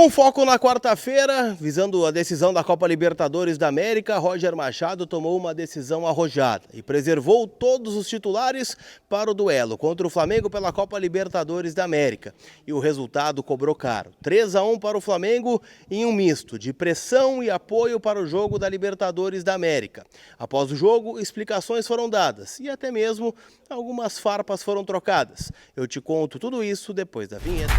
Com foco na quarta-feira, visando a decisão da Copa Libertadores da América, Roger Machado tomou uma decisão arrojada e preservou todos os titulares para o duelo contra o Flamengo pela Copa Libertadores da América. E o resultado cobrou caro. 3-1 para o Flamengo em um misto de pressão e apoio para o jogo da Libertadores da América. Após o jogo, explicações foram dadas e até mesmo algumas farpas foram trocadas. Eu te conto tudo isso depois da vinheta.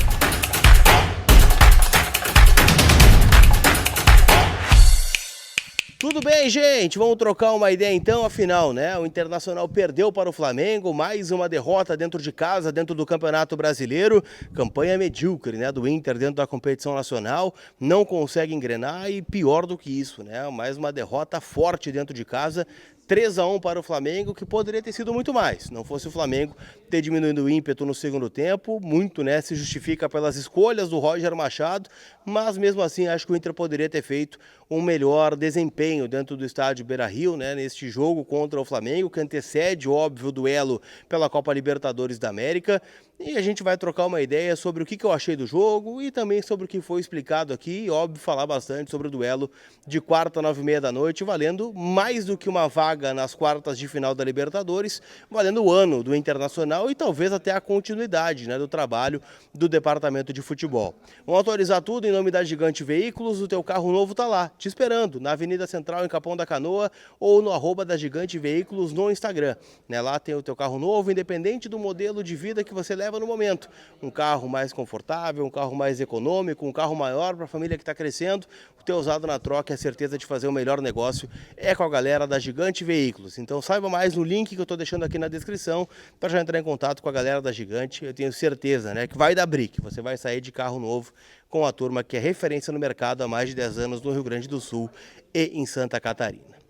Tudo bem, gente? Vamos trocar uma ideia então, afinal, né? O Internacional perdeu para o Flamengo, mais uma derrota dentro de casa, dentro do Campeonato Brasileiro. Campanha medíocre, né, do Inter dentro da competição nacional, não consegue engrenar e pior do que isso, né? Mais uma derrota forte dentro de casa. 3-1 para o Flamengo, que poderia ter sido muito mais. Não fosse o Flamengo ter diminuído o ímpeto no segundo tempo, muito, né, se justifica pelas escolhas do Roger Machado, mas mesmo assim acho que o Inter poderia ter feito um melhor desempenho dentro do estádio Beira-Rio, né, neste jogo contra o Flamengo, que antecede, óbvio, o duelo pela Copa Libertadores da América. E a gente vai trocar uma ideia sobre o que eu achei do jogo e também sobre o que foi explicado aqui, e óbvio, falar bastante sobre o duelo de quarta, 9h30 da noite, valendo mais do que uma vaga nas quartas de final da Libertadores, valendo o ano do Internacional e talvez até a continuidade, né, do trabalho do Departamento de Futebol. Vamos atualizar tudo em nome da Gigante Veículos. O teu carro novo tá lá, te esperando, na Avenida Central, em Capão da Canoa, ou no @da Gigante Veículos no Instagram. Né, lá tem o teu carro novo, independente do modelo de vida que você leva no momento. Um carro mais confortável, um carro mais econômico, um carro maior para a família que está crescendo. O teu usado na troca é a certeza de fazer o melhor negócio é com a galera da Gigante Veículos. Então saiba mais no link que eu estou deixando aqui na descrição para já entrar em contato com a galera da Gigante. Eu tenho certeza, né, que vai dar brique. Você vai sair de carro novo com a turma que é referência no mercado há mais de 10 anos no Rio Grande do Sul e em Santa Catarina.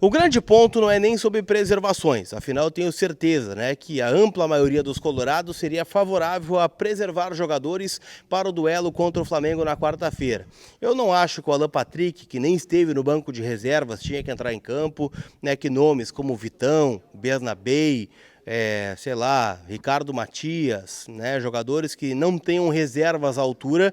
O grande ponto não é nem sobre preservações, afinal eu tenho certeza, né, que a ampla maioria dos colorados seria favorável a preservar jogadores para o duelo contra o Flamengo na quarta-feira. Eu não acho que o Alan Patrick, que nem esteve no banco de reservas, tinha que entrar em campo, né, que nomes como Vitão, Bernabei, sei lá, Ricardo Matias, né, jogadores que não tenham reservas à altura,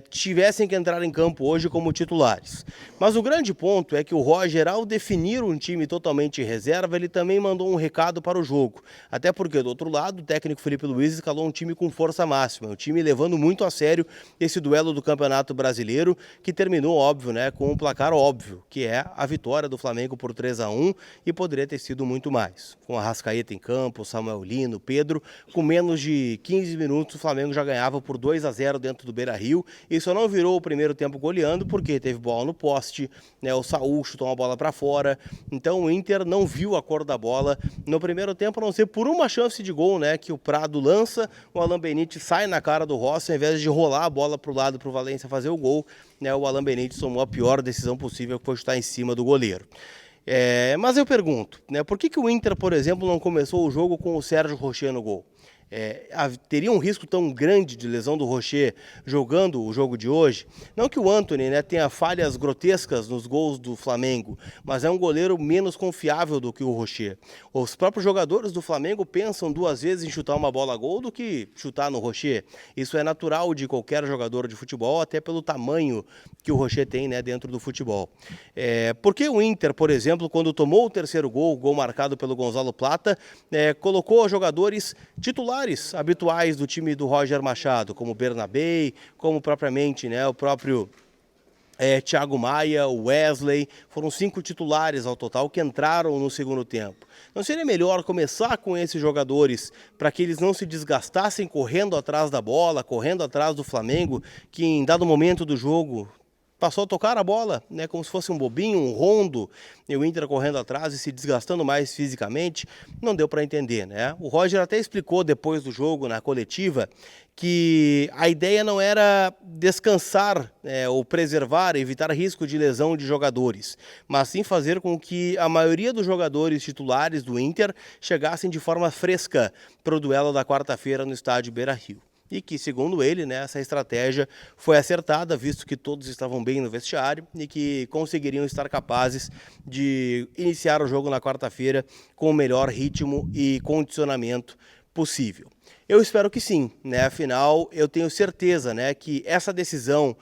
tivessem que entrar em campo hoje como titulares. Mas o grande ponto é que o Roger, ao definir um time totalmente reserva, ele também mandou um recado para o jogo. Até porque, do outro lado, o técnico Felipe Luiz escalou um time com força máxima, um time levando muito a sério esse duelo do Campeonato Brasileiro, que terminou, óbvio, né, com um placar óbvio, que é a vitória do Flamengo por 3-1, e poderia ter sido muito mais. Com a Arrascaeta em campo, Samuel Lino, Pedro, com menos de 15 minutos o Flamengo já ganhava por 2-0 dentro do Beira-Rio, e só não virou o primeiro tempo goleando porque teve bola no poste, né, o Saúl chutou uma bola para fora. Então o Inter não viu a cor da bola no primeiro tempo, a não ser por uma chance de gol, né, que o Prado lança, o Alan Benítez sai na cara do Rossi, ao invés de rolar a bola para o lado para o Valência fazer o gol, né, o Alan Benítez tomou a pior decisão possível, que foi chutar em cima do goleiro. Mas eu pergunto, né, por que o Inter, por exemplo, não começou o jogo com o Sérgio Rocher no gol? Teria um risco tão grande de lesão do Rocher jogando o jogo de hoje? Não que o Antony, né, tenha falhas grotescas nos gols do Flamengo, mas é um goleiro menos confiável do que o Rocher. Os próprios jogadores do Flamengo pensam duas vezes em chutar uma bola a gol do que chutar no Rocher. Isso é natural de qualquer jogador de futebol, até pelo tamanho que o Rocher tem, né, dentro do futebol. Porque o Inter, por exemplo, quando tomou o terceiro gol marcado pelo Gonzalo Plata, colocou jogadores titulares habituais do time do Roger Machado, como Bernabei, como propriamente, né, o próprio Thiago Maia, o Wesley, foram 5 titulares ao total que entraram no segundo tempo. Não seria melhor começar com esses jogadores para que eles não se desgastassem correndo atrás da bola, correndo atrás do Flamengo, que em dado momento do jogo passou a tocar a bola, né, como se fosse um bobinho, um rondo, e o Inter correndo atrás e se desgastando mais fisicamente? Não deu para entender, né? O Roger até explicou depois do jogo, na coletiva, que a ideia não era descansar, ou preservar, evitar risco de lesão de jogadores, mas sim fazer com que a maioria dos jogadores titulares do Inter chegassem de forma fresca para o duelo da quarta-feira no estádio Beira-Rio. E que, segundo ele, né, essa estratégia foi acertada, visto que todos estavam bem no vestiário e que conseguiriam estar capazes de iniciar o jogo na quarta-feira com o melhor ritmo e condicionamento possível. Eu espero que sim, né? Afinal, eu tenho certeza, né, que essa decisão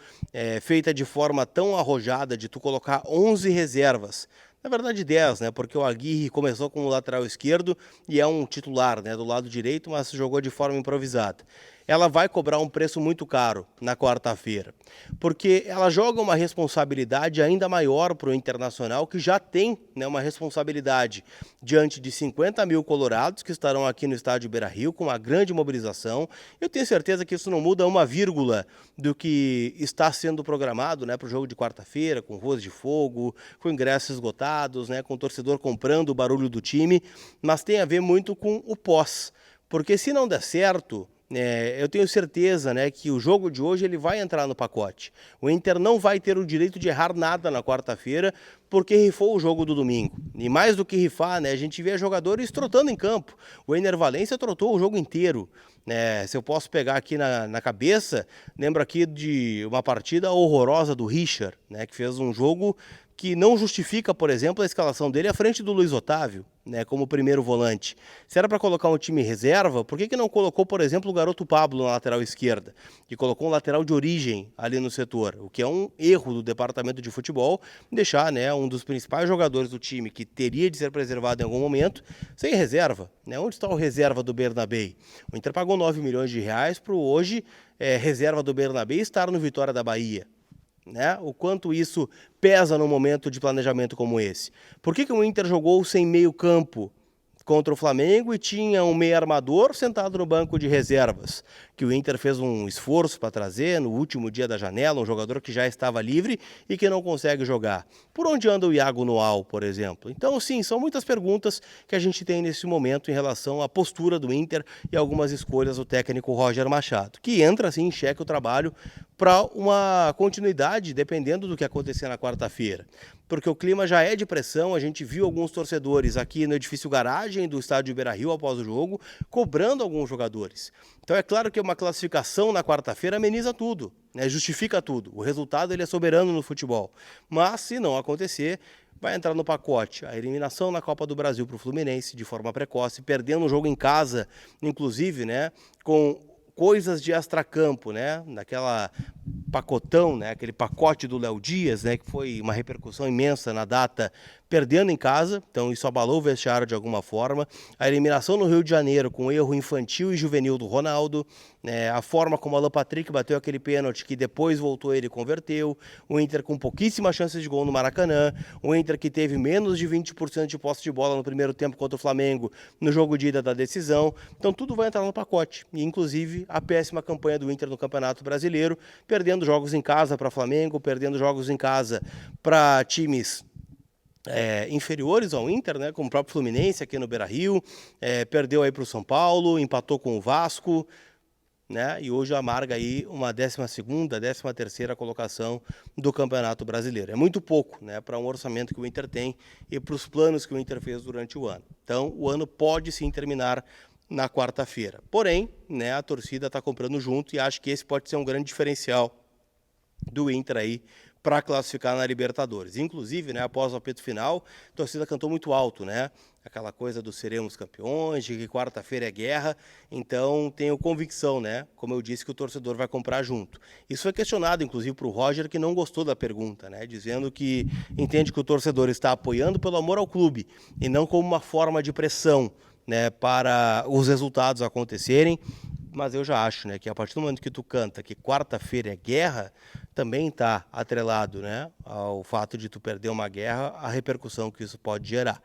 feita de forma tão arrojada de tu colocar 11 reservas, na verdade 10, né, porque o Aguirre começou com o lateral esquerdo e é um titular, né, do lado direito, mas jogou de forma improvisada. Ela vai cobrar um preço muito caro na quarta-feira, porque ela joga uma responsabilidade ainda maior para o Internacional, que já tem, né, uma responsabilidade diante de 50 mil colorados que estarão aqui no estádio Beira-Rio com uma grande mobilização. Eu tenho certeza que isso não muda uma vírgula do que está sendo programado, né, para o jogo de quarta-feira, com ruas de fogo, com ingressos esgotados, né, com o torcedor comprando o barulho do time, mas tem a ver muito com o pós, porque se não der certo, eu tenho certeza, né, que o jogo de hoje ele vai entrar no pacote. O Inter não vai ter o direito de errar nada na quarta-feira, porque rifou o jogo do domingo. E mais do que rifar, né, a gente vê jogadores trotando em campo. O Ener Valencia trotou o jogo inteiro. Se eu posso pegar aqui na cabeça, lembro aqui de uma partida horrorosa do Richard, né, que fez um jogo que não justifica, por exemplo, a escalação dele à frente do Luiz Otávio, né, como primeiro volante. Se era para colocar um time reserva, por que não colocou, por exemplo, o garoto Pablo na lateral esquerda? Que colocou um lateral de origem ali no setor, o que é um erro do departamento de futebol, deixar, né, um dos principais jogadores do time, que teria de ser preservado em algum momento, sem reserva. Né? Onde está o reserva do Bernabéu? O Inter pagou 9 milhões de reais para o hoje reserva do Bernabéu estar no Vitória da Bahia. Né? O quanto isso pesa num momento de planejamento como esse. Por que o Inter jogou sem meio campo contra o Flamengo e tinha um meio armador sentado no banco de reservas, que o Inter fez um esforço para trazer no último dia da janela, um jogador que já estava livre e que não consegue jogar? Por onde anda o Iago Noal, por exemplo? Então, sim, são muitas perguntas que a gente tem nesse momento em relação à postura do Inter e algumas escolhas do técnico Roger Machado, que entra, assim, em xeque o trabalho para uma continuidade, dependendo do que acontecer na quarta-feira. Porque o clima já é de pressão, a gente viu alguns torcedores aqui no edifício garagem do estádio Beira-Rio após o jogo, cobrando alguns jogadores. Então é claro que uma classificação na quarta-feira ameniza tudo, né? Justifica tudo. O resultado ele é soberano no futebol. Mas se não acontecer, vai entrar no pacote a eliminação na Copa do Brasil para o Fluminense de forma precoce, perdendo o jogo em casa, inclusive, né, com coisas de extracampo, né, naquela pacotão, né, aquele pacote do Léo Dias, né, que foi uma repercussão imensa na data, perdendo em casa, então isso abalou o vestiário de alguma forma. A eliminação no Rio de Janeiro com erro infantil e juvenil do Ronaldo, né, a forma como o Alan Patrick bateu aquele pênalti que depois voltou ele e converteu, o Inter com pouquíssimas chances de gol no Maracanã, o Inter que teve menos de 20% de posse de bola no primeiro tempo contra o Flamengo no jogo de ida da decisão. Então tudo vai entrar no pacote, e inclusive a péssima campanha do Inter no Campeonato Brasileiro, perdendo jogos em casa para Flamengo, perdendo jogos em casa para times inferiores ao Inter, né, como o próprio Fluminense aqui no Beira-Rio, perdeu aí para o São Paulo, empatou com o Vasco, né, e hoje amarga aí uma 12ª, 13ª colocação do Campeonato Brasileiro. É muito pouco, né, para um orçamento que o Inter tem e para os planos que o Inter fez durante o ano. Então, o ano pode sim terminar na quarta-feira. Porém, né, a torcida está comprando junto e acho que esse pode ser um grande diferencial do Inter aí para classificar na Libertadores. Inclusive, né, após o apito final, a torcida cantou muito alto, né? Aquela coisa do seremos campeões, de que quarta-feira é guerra. Então, tenho convicção, né? Como eu disse, que o torcedor vai comprar junto. Isso foi questionado, inclusive, para o Roger, que não gostou da pergunta, né? Dizendo que entende que o torcedor está apoiando pelo amor ao clube e não como uma forma de pressão, né, para os resultados acontecerem. Mas eu já acho, né, que a partir do momento que tu canta que quarta-feira é guerra, também está atrelado, né, ao fato de tu perder uma guerra, a repercussão que isso pode gerar.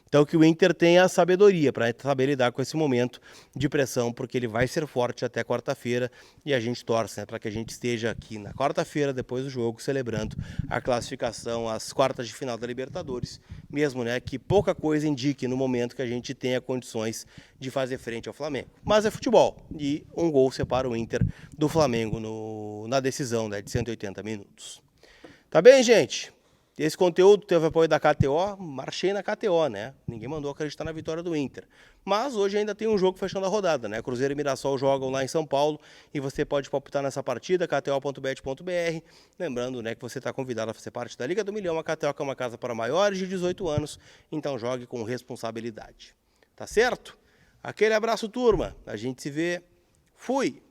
Então que o Inter tenha a sabedoria para saber lidar com esse momento de pressão, porque ele vai ser forte até quarta-feira e a gente torce, né, para que a gente esteja aqui na quarta-feira, depois do jogo, celebrando a classificação às quartas de final da Libertadores, mesmo, né, que pouca coisa indique no momento que a gente tenha condições de fazer frente ao Flamengo. Mas é futebol e um gol separa o Inter do Flamengo na decisão, né, de 180 minutos. Tá bem, gente? Esse conteúdo teve apoio da KTO, marchei na KTO, né? Ninguém mandou acreditar na vitória do Inter. Mas hoje ainda tem um jogo fechando a rodada, né? Cruzeiro e Mirassol jogam lá em São Paulo e você pode palpitar nessa partida, kto.bet.br. Lembrando, né, que você está convidado a fazer parte da Liga do Milhão, a KTO que é uma casa para maiores de 18 anos, então jogue com responsabilidade. Tá certo? Aquele abraço, turma. A gente se vê. Fui!